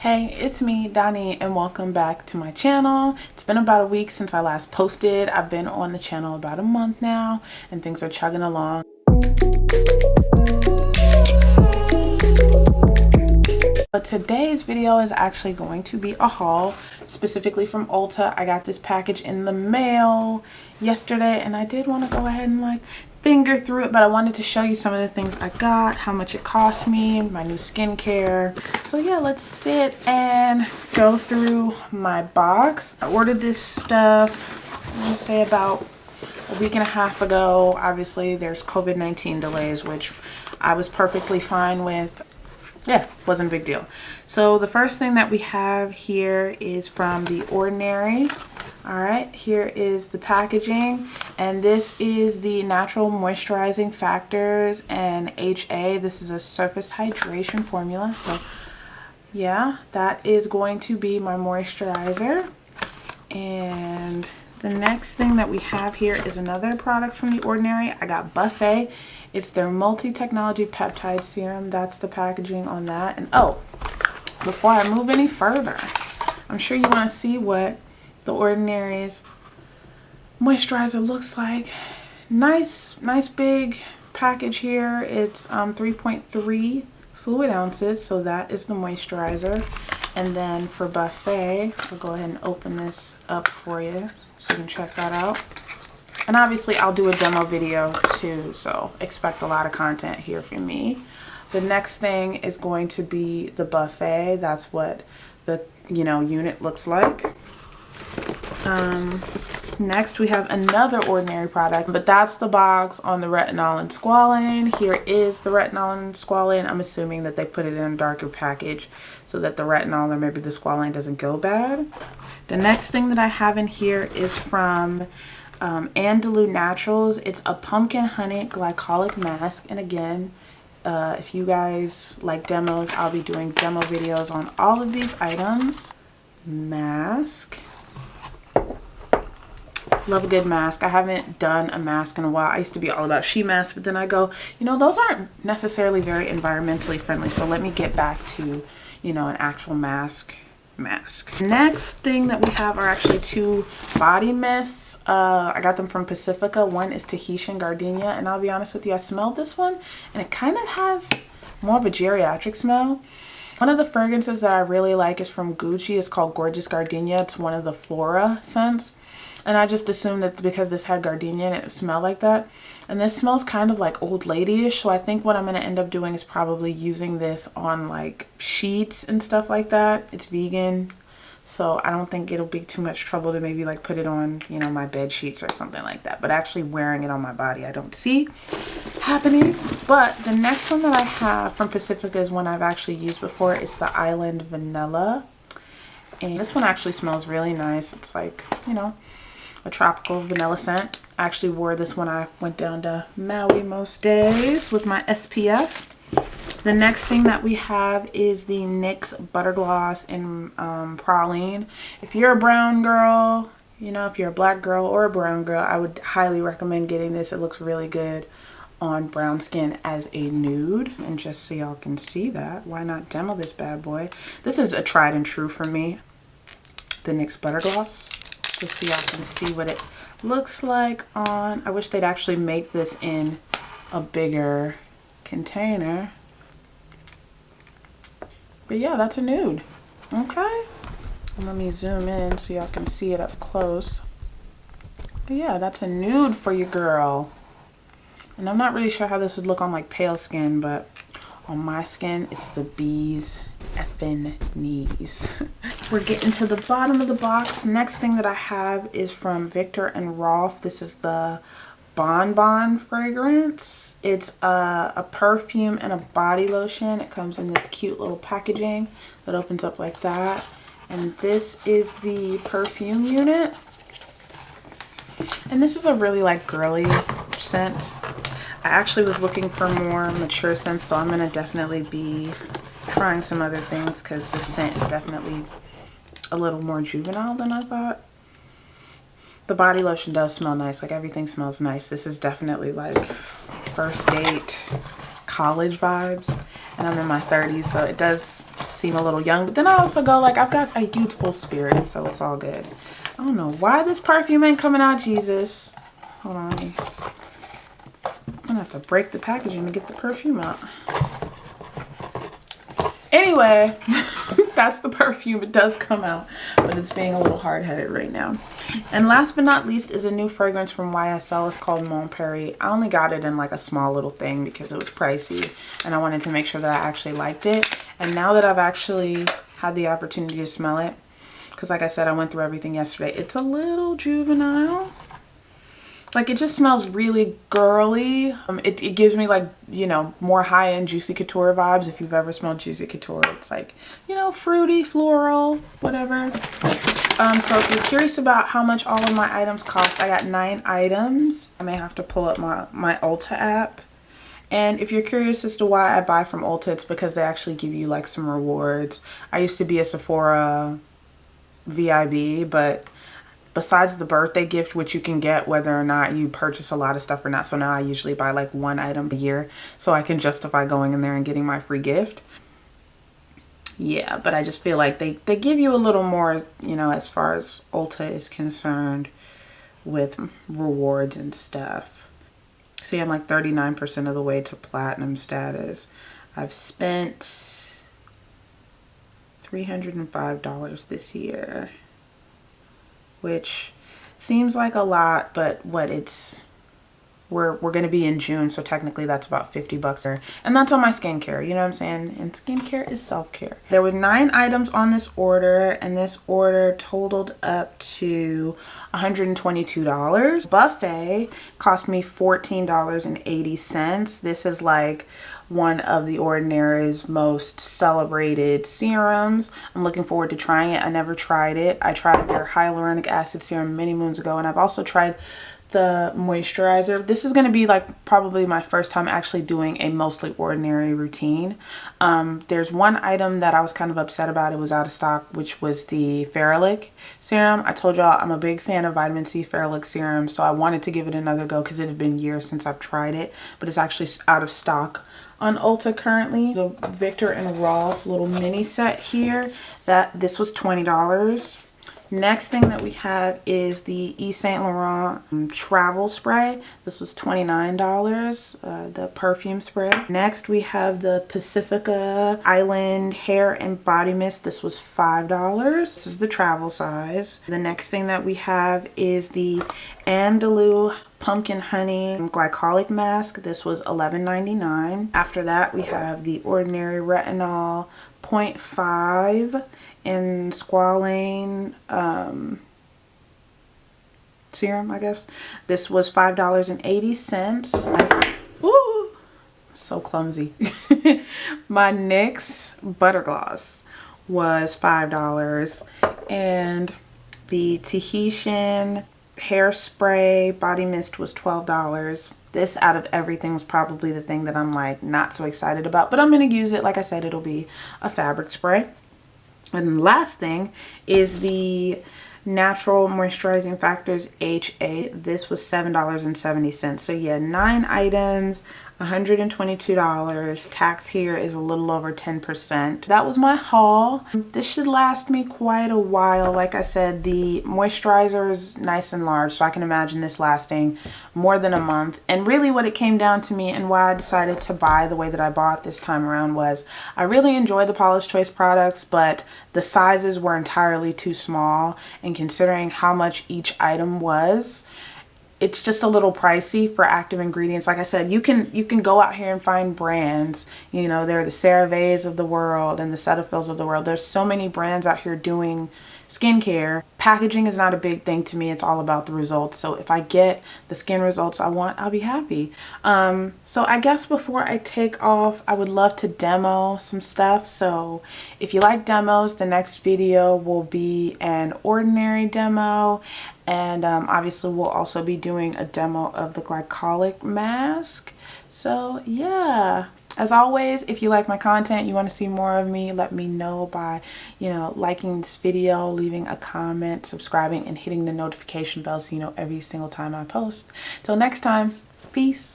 Hey, it's me, Donnie, and welcome back to my channel. It's been about a week since I last posted. I've been on the channel about a month now, and things are chugging along. But today's video is actually going to be a haul, specifically from Ulta. I got this package in the mail yesterday, and I did want to go ahead and finger through it, but I wanted to show you some of the things I got, how much it cost me, my new skincare. So yeah, let's sit and go through my box. I ordered this stuff, I want to say about a week and a half ago. Obviously there's COVID-19 delays, which I was perfectly fine with. Yeah, wasn't a big deal. So the first thing that we have here is from The Ordinary. All right, here is the packaging, and this is the Natural Moisturizing Factors and HA. This is a surface hydration formula. So yeah, that is going to be my moisturizer. And the next thing that we have here is another product from The Ordinary. I got Buffet. It's their multi-technology peptide serum. That's the packaging on that. And oh, before I move any further, I'm sure you want to see what The Ordinary's moisturizer looks like. Nice big package here. It's 3.3 fluid ounces, so that is the moisturizer. And then for Buffet, I'll go ahead and open this up for you so you can check that out. And obviously I'll do a demo video too, so expect a lot of content here from me. The next thing is going to be the Buffet. That's what the unit looks like. Next we have another Ordinary product, but that's the box on the retinol and squalane. Here is the retinol and squalane. I'm assuming that they put it in a darker package so that the retinol or maybe the squalane doesn't go bad. The next thing that I have in here is from Andalou Naturals. It's a pumpkin honey glycolic mask, and again, if you guys like demos, I'll be doing demo videos on all of these items. Mask. Love a good mask. I haven't done a mask in a while. I used to be all about sheet masks, but then I go, those aren't necessarily very environmentally friendly, so let me get back to an actual mask. Next thing that we have are actually two body mists. I got them from Pacifica. One is Tahitian Gardenia, and I'll be honest with you, I smelled this one and it kind of has more of a geriatric smell. One of the fragrances that I really like is from Gucci. It's called Gorgeous Gardenia. It's one of the Flora scents, and I just assumed that because this had gardenia in it, it smelled like that. And this smells kind of like old lady-ish, so I think what I'm going to end up doing is probably using this on sheets and stuff like that. It's vegan, so I don't think it'll be too much trouble to maybe put it on, my bed sheets or something like that. But actually wearing it on my body, I don't see happening. But the next one that I have from Pacifica is one I've actually used before. It's the Island Vanilla. And this one actually smells really nice. It's a tropical vanilla scent. I actually wore this when I went down to Maui most days with my SPF. The next thing that we have is the NYX Butter Gloss in Praline. If you're a brown girl, if you're a black girl or a brown girl, I would highly recommend getting this. It looks really good on brown skin as a nude. And just so y'all can see that, why not demo this bad boy? This is a tried and true for me, the NYX Butter Gloss. Just so y'all can see what it looks like on. I wish they'd actually make this in a bigger container. But yeah, that's a nude. Okay. Let me zoom in so y'all can see it up close. But yeah, that's a nude for your girl. And I'm not really sure how this would look on pale skin, but on my skin, it's the bee's effing knees. We're getting to the bottom of the box. Next thing that I have is from Victor and Rolf. This is the Bon Bon fragrance. It's a perfume and a body lotion. It comes in this cute little packaging that opens up like that. And this is the perfume unit. And this is a really girly scent. I actually was looking for more mature scents, so I'm going to definitely be trying some other things because the scent is definitely a little more juvenile than I thought. The body lotion does smell nice. Everything smells nice. This is definitely first date college vibes. and I'm in my 30s, so it does seem a little young. But then I also go like, I've got a youthful spirit, so it's all good. I don't know why this perfume ain't coming out, Jesus. Hold on. I'm gonna have to break the packaging to get the perfume out. Anyway, that's the perfume. It does come out, but it's being a little hard-headed right now. And last but not least is a new fragrance from YSL. It's called Mon Paris. I only got it in like a small little thing because it was pricey, and I wanted to make sure that I actually liked it. And now that I've actually had the opportunity to smell it, because like I said, I went through everything yesterday, it's a little juvenile. Like, it just smells really girly. It gives me, like, you know, more high-end Juicy Couture vibes. If you've ever smelled Juicy Couture, it's like, you know, fruity, floral, whatever. So if you're curious about how much all of my items cost, I got 9 items. I may have to pull up my Ulta app. And if you're curious as to why I buy from Ulta, it's because they actually give you, like, some rewards. I used to be a Sephora VIB, but besides the birthday gift, which you can get whether or not you purchase a lot of stuff or not. So now I usually buy like 1 item a year so I can justify going in there and getting my free gift. Yeah, but I just feel like they give you a little more, you know, as far as Ulta is concerned with rewards and stuff. See, I'm like 39% of the way to platinum status. I've spent $305 this year, which seems like a lot, but what we're going to be in June, so technically that's about 50 bucks there. And that's on my skincare, you know what I'm saying? And skincare is self-care. There were 9 items on this order, and this order totaled up to $122. Buffet cost me $14.80. This is like one of the Ordinary's most celebrated serums. I'm looking forward to trying it. I never tried it. I tried their hyaluronic acid serum many moons ago, and I've also tried the moisturizer. This is going to be like probably my first time actually doing a mostly Ordinary routine. There's one item that I was kind of upset about. It was out of stock, which was the Ferulic serum. I told y'all I'm a big fan of vitamin C Ferulic serum, so I wanted to give it another go because it had been years since I've tried it, but it's actually out of stock on Ulta currently. The Victor and Rolf little mini set here, this was $20. Next thing that we have is the Yves Saint Laurent travel spray. This was $29, the perfume spray. Next we have the Pacifica Island hair and body mist. This was $5. This is the travel size. The next thing that we have is the Andalou pumpkin honey glycolic mask. This was $11.99. After that we have the Ordinary retinol 0.5 in squalane serum, I guess. This was $5.80. Ooh, so clumsy. My NYX Butter Gloss was $5, and the Tahitian hairspray body mist was $12. This out of everything was probably the thing that I'm like not so excited about, but I'm going to use it. Like I said, it'll be a fabric spray. And the last thing is the Natural Moisturizing Factors HA. This was $7.70. So yeah, 9 items, $122. Tax here is a little over 10%. That was my haul. This should last me quite a while. Like I said, the moisturizer is nice and large, so I can imagine this lasting more than a month. And really what it came down to me and why I decided to buy the way that I bought this time around was I really enjoy the Paula's Choice products, but the sizes were entirely too small, and considering how much each item was, it's just a little pricey for active ingredients. Like I said, you can go out here and find brands. You know, there are the CeraVes of the world and the Cetaphils of the world. There's so many brands out here doing skincare. Packaging is not a big thing to me. It's all about the results. So if I get the skin results I want, I'll be happy. So I guess before I take off, I would love to demo some stuff. So if you like demos, the next video will be an Ordinary demo. And obviously we'll also be doing a demo of the glycolic mask. So yeah, as always, if you like my content, you want to see more of me, let me know by, you know, liking this video, leaving a comment, subscribing, and hitting the notification bell so you know every single time I post. Till next time, peace.